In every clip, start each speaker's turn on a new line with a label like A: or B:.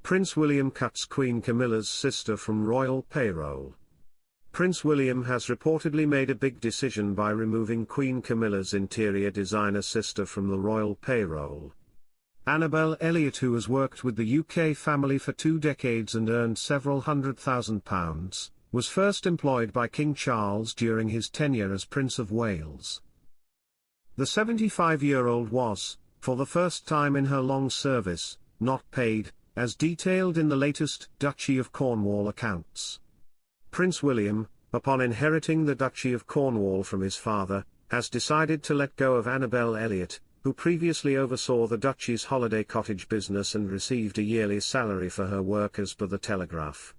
A: Prince William cuts Queen Camilla's sister from royal payroll. Prince William has reportedly made a big decision by removing Queen Camilla's interior designer sister from the royal payroll. Annabel Elliott, who has worked with the UK family for 2 decades and earned several £100,000, was first employed by King Charles during his tenure as Prince of Wales. The 75-year-old was, for the first time in her long service, not paid, as detailed in the latest Duchy of Cornwall accounts. Prince William, upon inheriting the Duchy of Cornwall from his father, has decided to let go of Annabel Elliott, who previously oversaw the Duchy's holiday cottage business and received a yearly salary for her work, as per the Telegraph.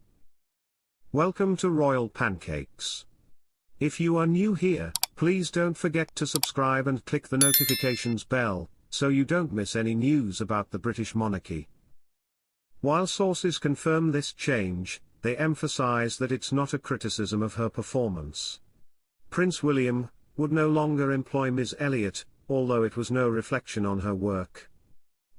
A: Welcome to Royal Pancakes. If you are new here, please don't forget to subscribe and click the notifications bell, so you don't miss any news about the British monarchy. While sources confirm this change, they emphasize that it's not a criticism of her performance. Prince William would no longer employ Ms. Elliott, although it was no reflection on her work.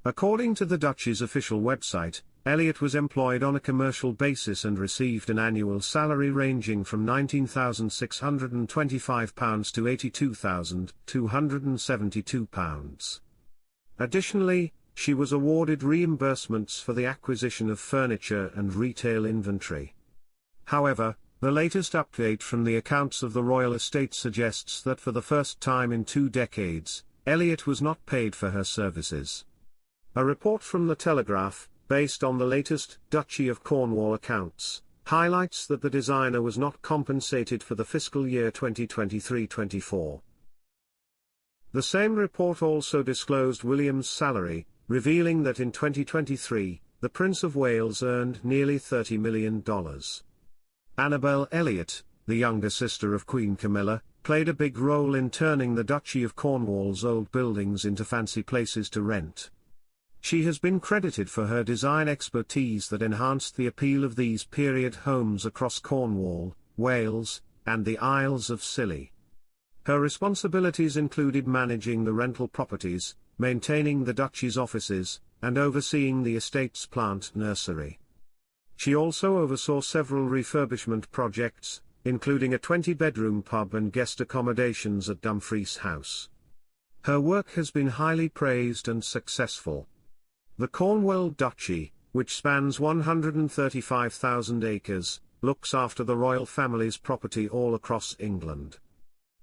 A: According to the Duchy's official website, Elliott was employed on a commercial basis and received an annual salary ranging from £19,625 to £82,272. Additionally, she was awarded reimbursements for the acquisition of furniture and retail inventory. However, the latest update from the accounts of the royal estate suggests that for the first time in 2 decades, Elliott was not paid for her services. A report from the Telegraph, based on the latest Duchy of Cornwall accounts, highlights that the designer was not compensated for the fiscal year 2023-24. The same report also disclosed William's salary, revealing that in 2023, the Prince of Wales earned nearly $30 million. Annabel Elliott, the younger sister of Queen Camilla, played a big role in turning the Duchy of Cornwall's old buildings into fancy places to rent. She has been credited for her design expertise that enhanced the appeal of these period homes across Cornwall, Wales, and the Isles of Scilly. Her responsibilities included managing the rental properties, maintaining the Duchy's offices, and overseeing the estate's plant nursery. She also oversaw several refurbishment projects, including a 20-bedroom pub and guest accommodations at Dumfries House. Her work has been highly praised and successful. The Cornwall Duchy, which spans 135,000 acres, looks after the royal family's property all across England.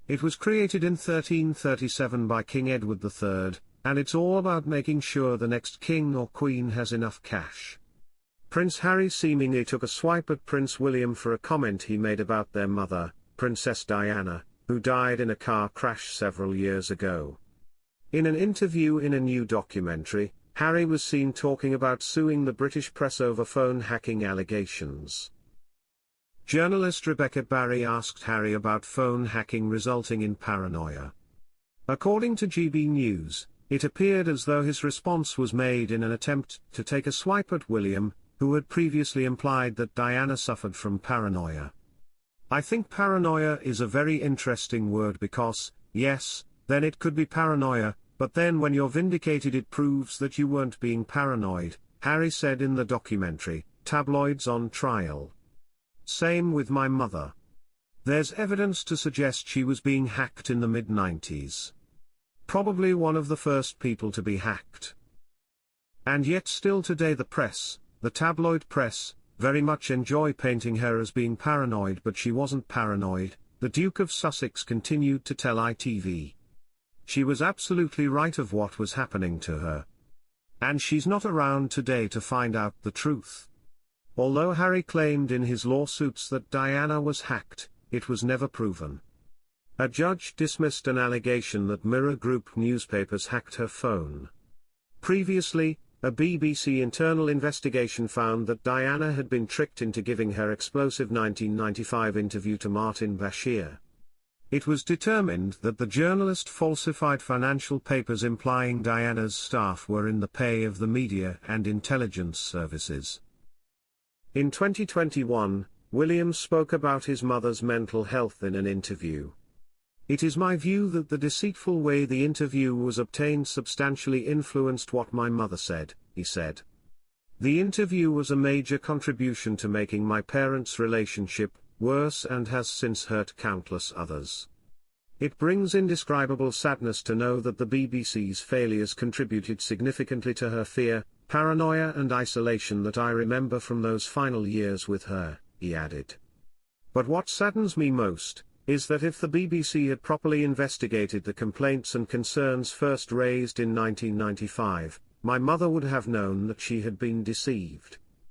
A: It was created in 1337 by King Edward III, and it's all about making sure the next king or queen has enough cash. Prince Harry seemingly took a swipe at Prince William for a comment he made about their mother, Princess Diana, who died in a car crash several years ago. In an interview in a new documentary, Harry was seen talking about suing the British press over phone hacking allegations. Journalist Rebecca Barry asked Harry about phone hacking resulting in paranoia. According to GB News, it appeared as though his response was made in an attempt to take a swipe at William, who had previously implied that Diana suffered from paranoia. I think paranoia is a very interesting word because, yes, then it could be paranoia, but then when you're vindicated it proves that you weren't being paranoid, Harry said in the documentary, Tabloids on Trial. Same with my mother. There's evidence to suggest she was being hacked in the mid-90s. Probably one of the first people to be hacked. And yet still today the press, the tabloid press, very much enjoy painting her as being paranoid, but she wasn't paranoid, the Duke of Sussex continued to tell ITV. She was absolutely right of what was happening to her. And she's not around today to find out the truth. Although Harry claimed in his lawsuits that Diana was hacked, it was never proven. A judge dismissed an allegation that Mirror Group newspapers hacked her phone. Previously, a BBC internal investigation found that Diana had been tricked into giving her explosive 1995 interview to Martin Bashir. It was determined that the journalist falsified financial papers implying Diana's staff were in the pay of the media and intelligence services. In 2021, William spoke about his mother's mental health in an interview. It is my view that the deceitful way the interview was obtained substantially influenced what my mother said, he said. The interview was a major contribution to making my parents' relationship worse and has since hurt countless others. It brings indescribable sadness to know that the BBC's failures contributed significantly to her fear, paranoia and isolation that I remember from those final years with her," he added. "But what saddens me most, is that if the BBC had properly investigated the complaints and concerns first raised in 1995, my mother would have known that she had been deceived.